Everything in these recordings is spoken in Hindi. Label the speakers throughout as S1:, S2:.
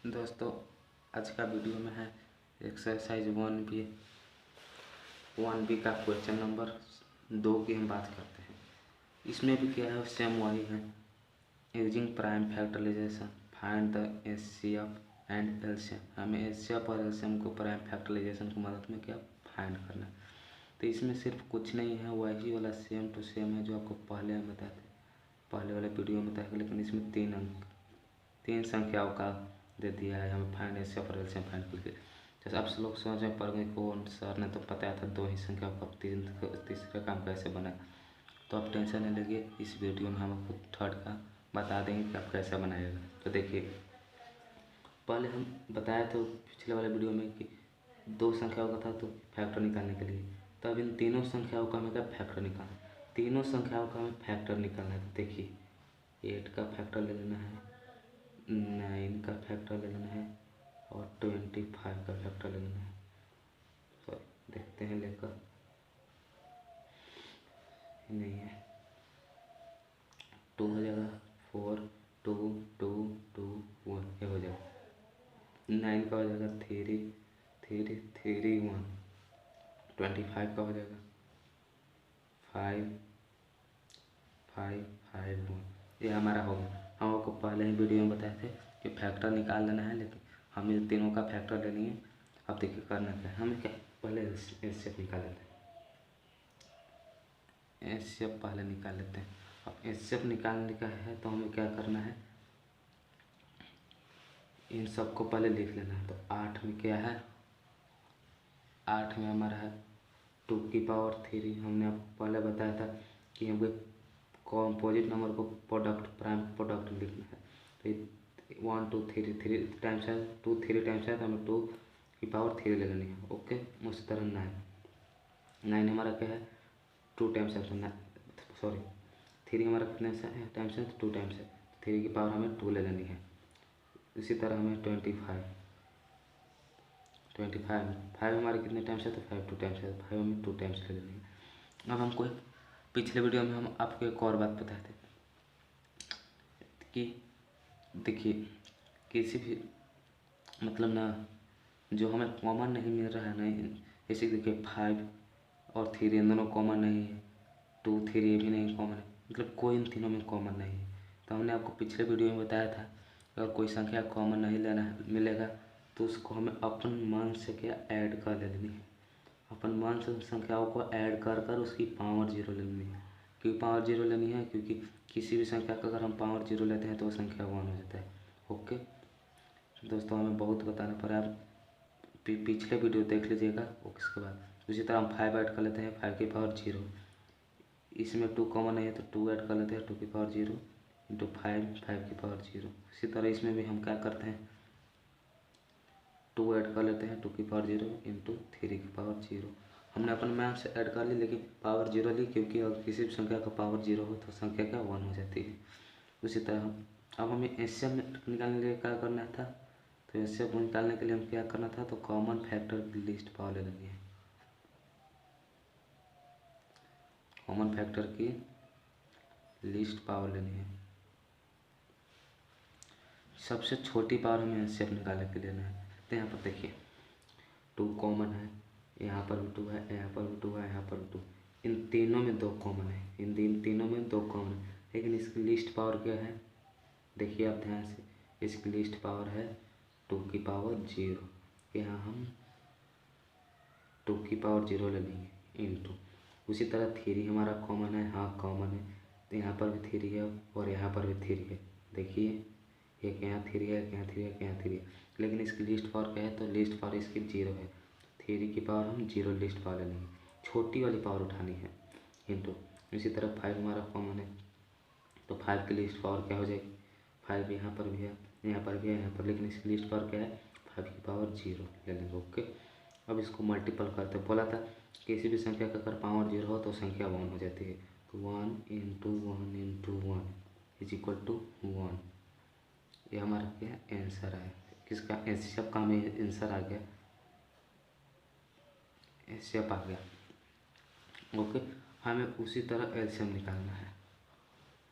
S1: दोस्तों, आज का वीडियो में है एक्सरसाइज 1B का क्वेश्चन नंबर 2 की हम बात करते हैं। इसमें भी क्या है, सेम वही है। Using prime factorization find the HCF and LCM. हमें एचसीएफ और एलसीएम को प्राइम फैक्टराइजेशन की मदद में क्या फाइंड करना है। तो इसमें सिर्फ कुछ नहीं है, वही वाला सेम टू सेम है जो आपको पहले हम बताए थे, पहले वाले वीडियो में बताया। लेकिन इसमें 3 संख्याओं का दे दिया है हमें फाइंड एचसीएफ और एलसीएम फाइंड करके। जैसे आप लोग सोच में पड़ गए कौन सर ने तो बताया था 2 ही संख्याओं का तीसरा काम कैसे बना। तो आप टेंशन नहीं लीजिए, इस वीडियो में हम आपको थर्ड का बता देंगे कि आप कैसे बनाएगा। तो देखिए, पहले हम बताया था पिछले वाले वीडियो में कि 2 संख्याओं का था तो फैक्टर निकालने के लिए। तो अब इन तीनों संख्याओं का हमें क्या फैक्टर निकालना है। तीनों संख्याओं का हमें फैक्टर निकालना है। तो देखिए, 8 का फैक्टर ले लेना है, 9 का फैक्टर ले लेना है और 25 का फैक्टर ले लेना है। सॉरी, देखते हैं लेकर, नहीं है। 2 हो जाएगा, 4 2 2 2 1 ये हो जाएगा। 9 का हो जाएगा 3 3 3 1। 25 का हो जाएगा 5 5 5 1। ये हमारा हो गया। हम आपको पहले ही वीडियो में बताए थे कि फैक्टर निकाल लेना है, लेकिन हमें तीनों का फैक्टर लेनी है। अब देखिए करना क्या है, हमें क्या पहले एचसीएफ निकाल लेते हैं। एचसीएफ पहले निकाल लेते हैं। अब एचसीएफ निकालने का है तो हमें क्या करना है, इन सबको पहले लिख लेना है। तो 8 में क्या है, 8 में हमारा है 2 की पावर 3। हमने आपको पहले बताया था कि हमको कॉम्पोजिट नंबर को प्रोडक्ट प्राइम प्रोडक्ट लिखना है। तो 1 2 3 3 टाइम्स है, 2 3 टाइम्स है तो हमें 2 की पावर 3 ले लेनी है। ओके, उसी तरह 9 हमारा क्या है, 2 टाइम्स है तो सॉरी 3 हमारा कितने से टाइम्स है तो 2 टाइम्स है, 3 की पावर हमें 2 ले लेनी है। इसी तरह हमें 25 5 हमारे कितने टाइम्स है तो 5 2 टाइम्स है, 5 हमें 2 टाइम्स ले लेनी है। अब हमको पिछले वीडियो में हम आपको एक और बात बताए थे कि देखिए, किसी भी मतलब ना जो हमें कॉमन नहीं मिल रहा है, नहीं जैसे देखिए 5 और 3 इन दोनों कॉमन नहीं है, 2 3 ये भी नहीं कॉमन है, मतलब कोई इन तीनों में कॉमन नहीं है। तो हमने आपको पिछले वीडियो में बताया था अगर कोई संख्या कॉमन नहीं लेना मिलेगा तो उसको हमें अपन मान से क्या ऐड कर लेनी है। अपन मान से संख्याओं को ऐड कर कर उसकी पावर 0 लेनी है। क्यों पावर 0 लेनी है, क्योंकि किसी भी संख्या का अगर हम पावर 0 लेते हैं तो वो संख्या 1 हो जाता है। ओके दोस्तों, हमें बहुत बताना पड़ा, आप पिछले वीडियो देख लीजिएगा। उसके बाद उसी तरह हम 5 ऐड कर लेते हैं, 5 की पावर 0। इसमें 2 कॉमन नहीं है तो 2 ऐड कर लेते हैं, 2 की पावर 0 इंटू 5 की पावर 0। इसी तरह इसमें भी हम क्या करते हैं, 2 ऐड कर लेते हैं, 2 की पावर 0 इंटू 3 की पावर 0। हमने अपन मैथ से ऐड कर ली लेकिन पावर 0 ली, क्योंकि अगर किसी भी संख्या का पावर 0 हो तो संख्या क्या 1 हो जाती है। उसी तरह अब हमें एचसीएफ निकालने के लिए क्या करना था, तो एचसीएफ निकालने के लिए हम क्या करना था, तो कॉमन फैक्टर की लिस्ट पावर ले लेनी है। कॉमन फैक्टर की लिस्ट पावर लेनी है। सबसे छोटी पावर हमें एचसीएफ निकालने के लिए लेना है। तो यहाँ पर देखिए 2 कॉमन है, यहाँ पर भी 2 है, यहाँ पर भी 2 है, यहाँ पर भी 2। इन तीनों में 2 कॉमन है, इन तीनों में 2 कॉमन है, लेकिन इसकी लिस्ट पावर क्या है, देखिए आप ध्यान से, इसकी लिस्ट पावर है 2 की पावर 0। यहाँ हम 2 की पावर 0 ले लेंगे इंटू। उसी तरह 3 हमारा कॉमन है, हाँ कॉमन है, तो यहाँ पर भी 3 है और यहाँ पर भी 3 है। देखिए एक यहाँ 3 है, एक यहाँ 3 है, एक यहाँ 3 है, लेकिन इसकी लिस्ट पावर क्या है, तो लिस्ट पावर इसकी 0 है। 3 की पावर हम 0 लिस्ट पावर ले लेंगे, छोटी वाली पावर उठानी है इंटू। इसी तरह 5 हमारा कॉमन है तो 5 की लिस्ट पावर क्या हो जाएगी, 5 यहाँ पर भी है, यहाँ पर भी है, यहाँ पर, लेकिन इसकी लिस्ट पावर क्या है, 5 की पावर 0 ले लेंगे। ओके, अब इसको मल्टीपल करते, बोला था किसी भी संख्या का अगर पावर 0 हो तो संख्या 1 हो जाती है। तो 1 into 1 into 1 is equal to 1। ये हमारा क्या आंसर है, किसका एचसीएफ का हमें आंसर आ गया, एचसीएफ आ गया। ओके, हमें उसी तरह एलसीएम निकालना है,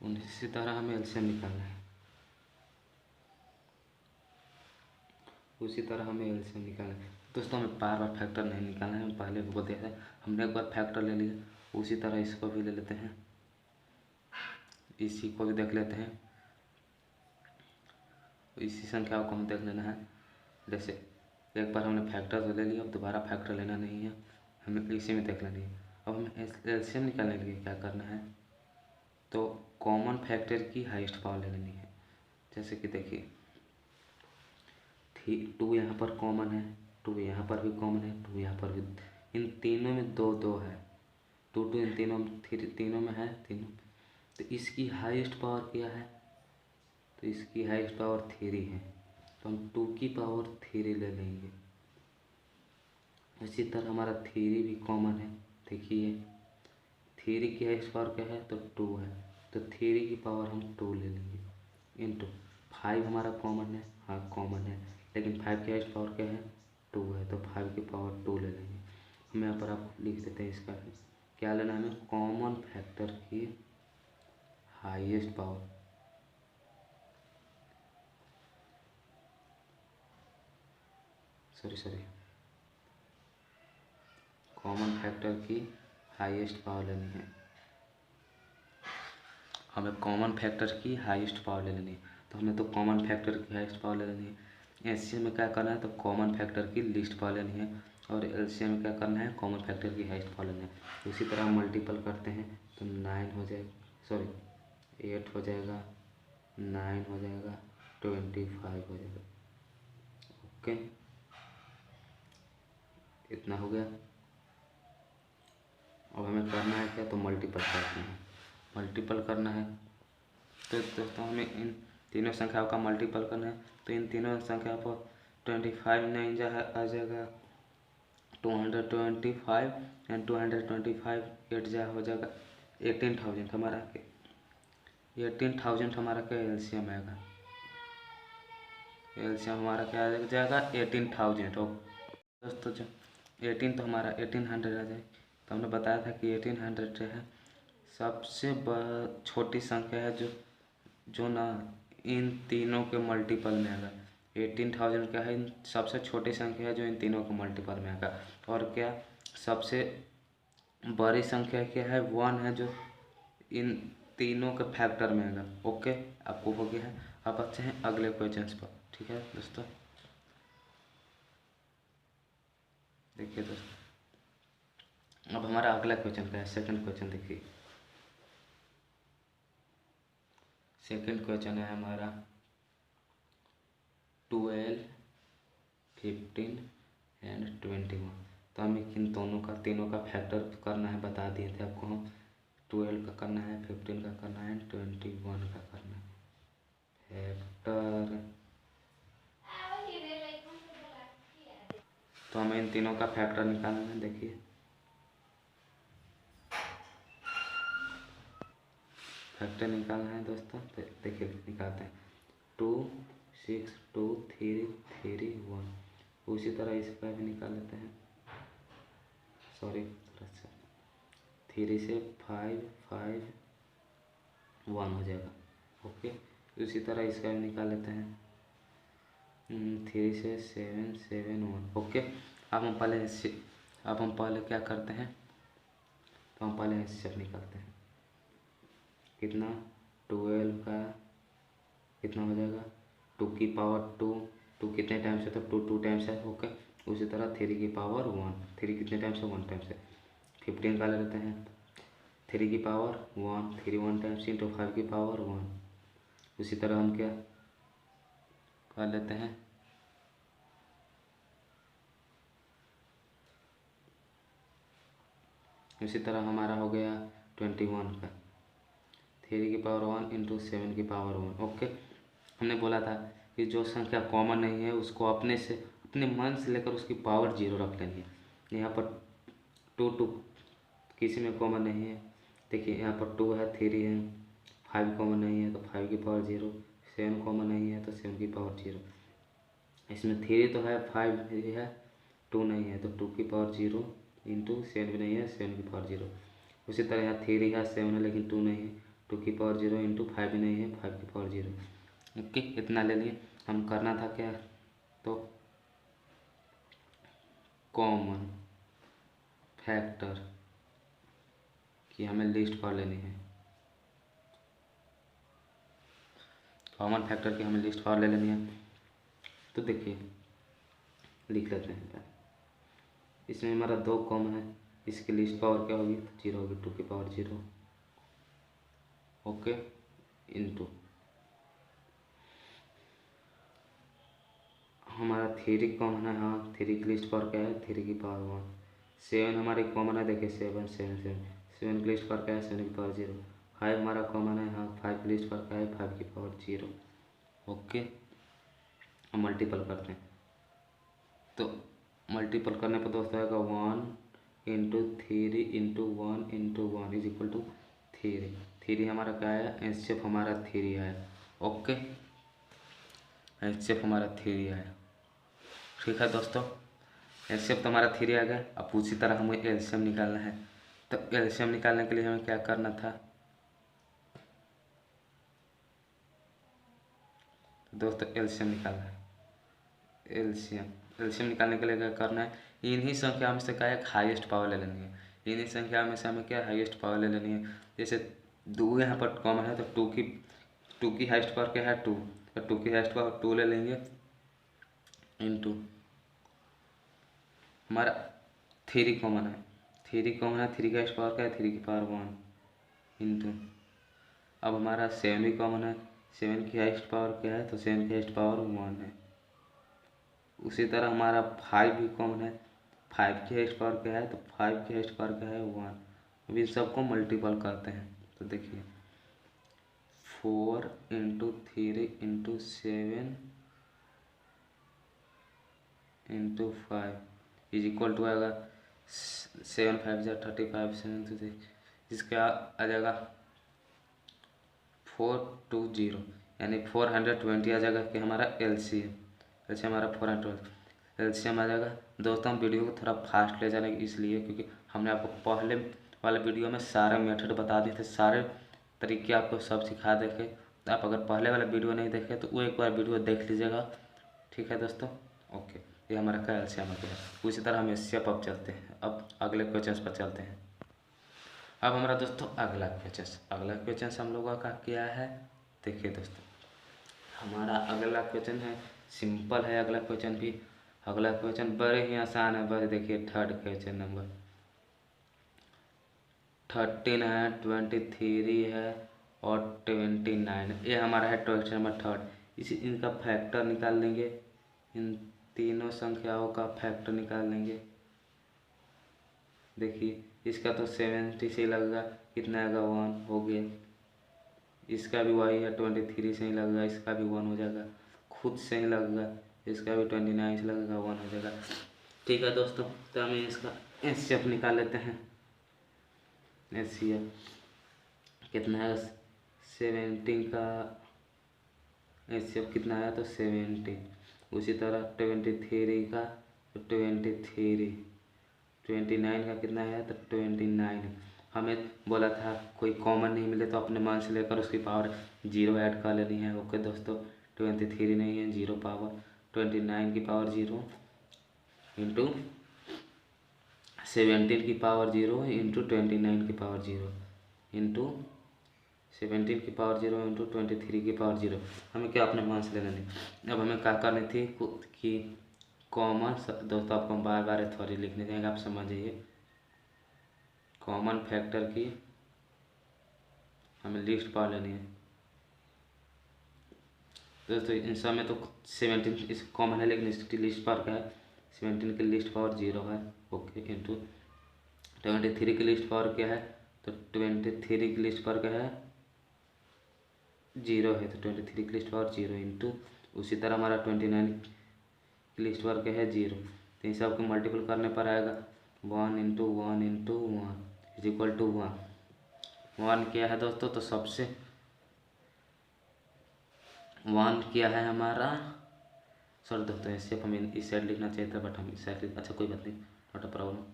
S1: उसी तरह हमें एलसीएम निकालना है। उसी तरह हमें एलसीएम निकालना है। दोस्तों हमें बार बार फैक्टर नहीं निकालना है, हम पहले को देखा है, हमने एक बार फैक्टर ले लिया, उसी तरह इसको भी ले लेते हैं, इसी को भी देख लेते हैं, इसी संख्याओं को हम देख लेना है। जैसे एक बार हमने फैक्टर तो ले लिया, अब दोबारा फैक्टर लेना नहीं है, हमें इसी में देख लेनी है। अब हमें एलसीएम निकालने के लिए क्या करना है, तो कॉमन फैक्टर की हाईएस्ट पावर ले लेनी है। जैसे कि देखिए 2 यहाँ पर कॉमन है, 2 यहाँ पर भी कॉमन है, 2 यहाँ पर भी, इन तीनों में 2 2 है, 2 2 इन तीनों में है, तीनों। तो इसकी हाईएस्ट पावर क्या है, तो इसकी हाईएस्ट पावर 3 है, तो हम 2 की पावर 3 ले लेंगे। इसी तरह हमारा 3 भी कॉमन है, देखिए 3 की हाईएस्ट पावर क्या है, तो 2 है, तो 3 की पावर हम 2 ले लेंगे, इंटू 5 हमारा कॉमन है, हाँ कॉमन है, लेकिन 5 की हाईएस्ट पावर क्या है, 2 है, तो 5 की पावर 2 ले लेंगे। हम यहाँ पर आपको लिख देते हैं, इसका क्या लेना है, हमें कॉमन फैक्टर की highest power, sorry common factor की हाईएस्ट पावर लेनी है, हमें कॉमन फैक्टर की हाईएस्ट पावर ले लेनी है। तो हमें तो कॉमन फैक्टर की हाईएस्ट पावर ले लेनी है। एलसीएम में क्या करना है, तो कॉमन फैक्टर की लीस्ट पावर लेनी है, और एलसीएम में क्या करना है, कॉमन फैक्टर की हाईएस्ट पावर लेनी है। उसी तरह मल्टीपल करते हैं तो 9 हो जाएगा, सॉरी 8 हो जाएगा, 9 हो जाएगा, 25 हो जाएगा। ओके, इतना हो गया। अब हमें करना है क्या, तो मल्टीपल करना है, मल्टीपल करना है। तो दोस्तों हमें इन तीनों संख्याओं का मल्टीपल करना है, तो इन तीनों संख्याओं पर 25 9 आ जाएगा 225, एंड 225 8 हो जाएगा 18,000 हमारा, 18,000 हमारा क्या एलसीएम आएगा, एलसीएम हमारा क्या आ जाएगा 18,000। और दोस्तों जो 18 तो हमारा 1800 आ जाए, तो हमने बताया था कि 1800 जो है सबसे छोटी संख्या है जो ना इन तीनों के मल्टीपल में आएगा। 18,000 क्या है, सबसे छोटी संख्या है जो इन तीनों के मल्टीपल में आएगा। और क्या सबसे बड़ी संख्या क्या है, 1 है, जो इन तीनों के फैक्टर में आएगा। ओके, आपको हो गया है। अब अच्छे हैं अगले क्वेश्चन पर, ठीक है दोस्तों। देखिए दोस्तों, अब हमारा अगला क्वेश्चन क्या है, सेकंड क्वेश्चन देखिए। सेकंड क्वेश्चन है हमारा 12 15 एंड 21। तो हमें इन तीनों का फैक्टर करना है, बता दिए थे आपको हम। 12 का करना है, 15 का करना है, 21 का करना है फैक्टर। तो हमें इन तीनों का फैक्टर निकालना है। देखिए फैक्टर निकालना है दोस्तों, तो देखिए निकालते हैं 2 6 2 3 3 1। उसी तरह इसका भी निकाल लेते हैं, सॉरी 3 से 5 5 1 हो जाएगा। ओके, उसी तरह इसका भी निकाल लेते हैं 3 से 7 7 1। ओके, अब हम पहले क्या करते हैं, तो हम पहले एचसीएफ निकालते हैं। कितना 12 का कितना हो जाएगा 2 की पावर 2, 2 कितने टाइम्स है, तो 2 टाइम्स है। ओके, उसी तरह 3 की पावर 1, 3 कितने टाइम्स है 1 टाइम्स है। 15 का ले लेते हैं, 3 की पावर 1, 3 1 टाइम्स इंटू 5 की पावर 1। उसी तरह हम क्या कर लेते हैं, इसी तरह हमारा हो गया 21 का 3 की पावर 1 इंटू 7 की पावर 1। ओके, हमने बोला था कि जो संख्या कॉमन नहीं है उसको अपने मन से लेकर उसकी पावर 0 रख लेनी है। यहाँ पर 2 किसी में कॉमन नहीं है। देखिए यहाँ पर 2 है, 3 है, 5 कॉमन नहीं है तो 5 की पावर 0, 7 कॉमन नहीं है तो 7 की पावर 0। इसमें 3 तो है, 5 भी है, 2 नहीं है तो 2 की पावर 0 इंटू 7 भी नहीं है, 7 की पावर 0। उसी तरह यहाँ 3 है, 7 है लेकिन 2 नहीं है, 2 की पावर 0 इंटू 5 भी नहीं है, 5 की पावर 0। ओके, इतना ले लिए। हम करना था क्या, तो कॉमन फैक्टर की हमें लिस्ट पावर लेनी है। कॉमन फैक्टर की हमें लिस्ट पावर ले लेनी है। तो देखिए लिख लेते हैं। इसमें हमारा 2 कॉमन है, इसकी लिस्ट पावर क्या होगी? 0 होगी, 2 की पावर 0। ओके, इनटू हमारा 3 कॉमन है। हाँ, 3 की लिस्ट पावर क्या है? 3 की पावर 1। 7 हमारी कॉमन है, देखिए 7 7 7 7 की लिस्ट पावर क्या है? 7 की पावर 0। 5 हमारा कॉमन है। हाँ, 5 की लिस्ट पावर क्या है? 5 की पावर 0। ओके, हम मल्टीपल करते हैं। तो मल्टीपल करने पर दोस्तों आएगा 1 into 3 into 1 into 1 is equal to 3। 3 हमारा क्या है? एचसीएफ हमारा 3 है। ओके, एचसीएफ हमारा 3 है। ठीक है दोस्तों, एचसीएफ तो हमारा 3 आ गया। अब उसी तरह हमें एलसीएम निकालना है। तो एलसीएम निकालने के लिए हमें क्या करना था दोस्तों? एलसीएम निकालना है। एलसीएम निकालने के लिए क्या करना है? इन्हीं संख्या में से क्या है? हाईएस्ट पावर ले लेनी है। इन्हीं संख्या में से हमें क्या हाईएस्ट पावर ले लेनी है। जैसे 2 यहाँ पर कॉमन है, तो 2 की हाईएस्ट पावर क्या है? 2। तो 2 की हाईएस्ट पावर 2 ले लेंगे इनटू हमारा 3 कॉमन है। 3 कॉमन है, 3 की हाईएस्ट पावर क्या है? 3 की पावर 1 इंटू अब हमारा 7 भी कॉमन है। 7 की हाईएस्ट पावर क्या है? तो 7 की हाईएस्ट पावर 1 है। उसी तरह हमारा 5 भी कॉमन है। 5 की हाईएस्ट पावर क्या है? तो 5 की हाईएस्ट पावर क्या है? 1। अब इन सबको मल्टीपल करते हैं। तो देखिए 4 into 3 into 7 into 5 is equal to आएगा 7 5 जा 35 7 2 6 इसका आ जाएगा 420 यानी 420 आ जाएगा कि हमारा एलसीएम हमारा 420 एलसीएम आ जाएगा। दोस्तों हम वीडियो को थोड़ा फास्ट ले जाने इसलिए क्योंकि हमने आपको पहले वाले वीडियो में सारे मेथड बता दिए थे, सारे तरीके आपको सब सिखा देखे। तो आप अगर पहले वाला वीडियो नहीं देखे तो वो एक बार वीडियो देख लीजिएगा। ठीक है दोस्तों, ओके, ये हमारा क्या एलसीएम आ गया। उसी तरह हम एससीएफ अब चलते हैं। अब अगले क्वेश्चन पर चलते हैं। अब हमारा दोस्तों अगला क्वेश्चन हम लोगों का क्या है? देखिए दोस्तों, हमारा अगला क्वेश्चन है, सिंपल है अगला क्वेश्चन भी। अगला क्वेश्चन बड़े ही आसान है। बस देखिए थर्ड क्वेश्चन नंबर 13 है, 23 है और 29। ये हमारा है क्वेश्चन नंबर 3। इनका फैक्टर निकाल लेंगे। इन तीनों संख्याओं का फैक्टर निकाल लेंगे। देखिए इसका तो 70 से ही लगेगा, कितना आएगा? 1 हो गया। इसका भी वही है, 23 से ही लगेगा, इसका भी 1 हो जाएगा। खुद से ही लगेगा, इसका भी 29 से लगेगा, 1 हो जाएगा। ठीक है दोस्तों, तो हमें इसका एचसीएफ निकाल लेते हैं। एचसीएफ कितना है? 17 का एचसीएफ कितना आया? तो 70। उसी तरह 23 का तो 23, 29 का कितना आया? तो 29। हमें बोला था कोई कॉमन नहीं मिले तो अपने मान से लेकर उसकी पावर 0 ऐड कर लेनी है। ओके दोस्तों, 23 नहीं है, 0 पावर 29 की पावर 0 इंटू 17 की पावर 0 इंटू 29 की पावर 0 इंटू 17 की पावर 0 इंटू 23 की पावर 0। हमें क्या अपने मान से लेना नहीं। अब हमें क्या करनी थी कि कॉमन, दोस्तों आपको बार बार थोड़ी लिखने देंगे, आप समझिए। कॉमन फैक्टर की हमें लिस्ट पा लेनी है। दोस्तों इन सब में तो 17 इस कॉमन है, लेकिन इसकी लिस्ट पावर क्या है? 17 की लिस्ट पावर 0 है। ओके, इंटू 23 की लिस्ट पावर क्या है? तो 23 की लिस्ट पावर क्या है? 0 है। तो 23 की लिस्ट पावर 0 इंटू उसी तरह हमारा 29 की लिस्ट पावर क्या है? 0। तो इन सब को मल्टीपल करने पर आएगा 1 into 1 into 1 is equal to 1 क्या है दोस्तों? तो सबसे 1 क्या है हमारा? सॉरी दोस्तों, ऐसे हमें इस साइड लिखना चाहिए था, बट हम इस साइड, अच्छा कोई बात नहीं, नॉट अ प्रॉब्लम।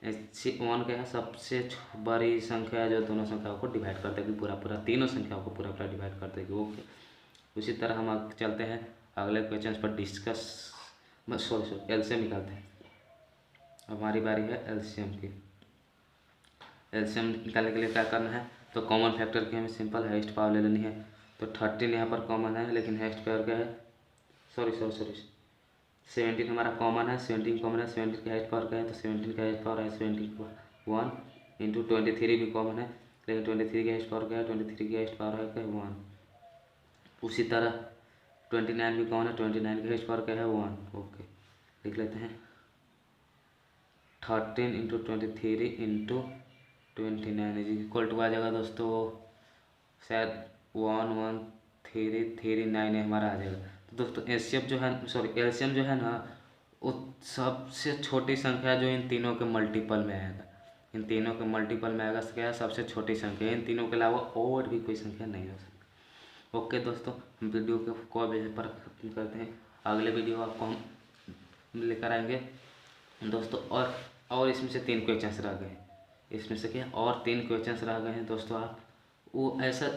S1: ऐसे 1 क्या है? सबसे बड़ी संख्या जो दोनों संख्याओं को डिवाइड कर देगी, पूरा तीनों संख्याओं को पूरा डिवाइड कर देगी। ओके, उसी तरह हम आगे चलते हैं अगले क्वेश्चन पर डिस्कस। सॉरी एलसीएम निकालते हैं। अब हमारी बारी है एलसीएम की। एलसीएम निकालने के लिए क्या करना है, तो कॉमन फैक्टर की हमें सिंपल हाईएस्ट पावर ले लेनी है। तो 13 यहाँ पर कॉमन है, लेकिन हाईएस्ट पावर क्या है, सॉरी 17 हमारा कॉमन है, 17 कॉमन है। 17 की हाईएस्ट पावर क्या है, तो 17 की हाईएस्ट पावर है 1 इंटू 23 भी कॉमन है, लेकिन 23 की हाईएस्ट पावर क्या है, 23 की हाईएस्ट पावर है क्या, 1। उसी तरह 29 भी कॉमन है, 29 की हाईएस्ट पावर क्या है, 1। ओके, लिख लेते हैं 13 into 23 into 29 is equal to आ जाएगा दोस्तों, शायद 1139 है हमारा आ जाएगा। तो दोस्तों एलसीएम जो है, सॉरी एलसीएम जो है ना, वो सबसे छोटी संख्या जो इन तीनों के मल्टीपल में आएगा। इन तीनों के मल्टीपल में आएगा क्या है, सबसे छोटी संख्या। इन तीनों के अलावा और भी कोई संख्या नहीं हो सकती। ओके दोस्तों, हम वीडियो को अब यहीं पर खत्म करते हैं। अगले वीडियो आपको हम लेकर आएंगे दोस्तों। और इसमें से 3 क्वेश्चंस रह गए, इसमें से क्या और 3 क्वेश्चंस रह गए हैं दोस्तों। आप वो ऐसे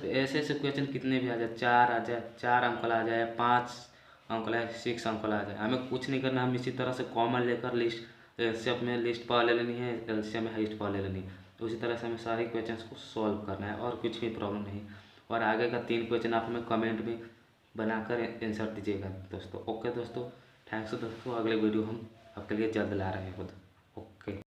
S1: क्वेश्चन कितने भी आ जाए, 4 आ जाए, 4 अंक आ जाए, 5 अंक आ जाए, 6 अंक आ जाए, हमें कुछ नहीं करना। हम इसी तरह से कॉमन लेकर लिस्ट एलसीएम में लिस्ट पावर ले लेनी है, एलसीएम में हाईएस्ट पावर ले लेनी है। तो उसी तरह से हमें सारे क्वेश्चंस को सॉल्व करना है और कुछ भी प्रॉब्लम नहीं। और आगे का 3 क्वेश्चन आप हमें कमेंट में बनाकर आंसर दीजिएगा दोस्तों। ओके दोस्तों, थैंक्स दोस्तों। अगले वीडियो हम आपके लिए जल्द ला रहे हैं खुद। ओके।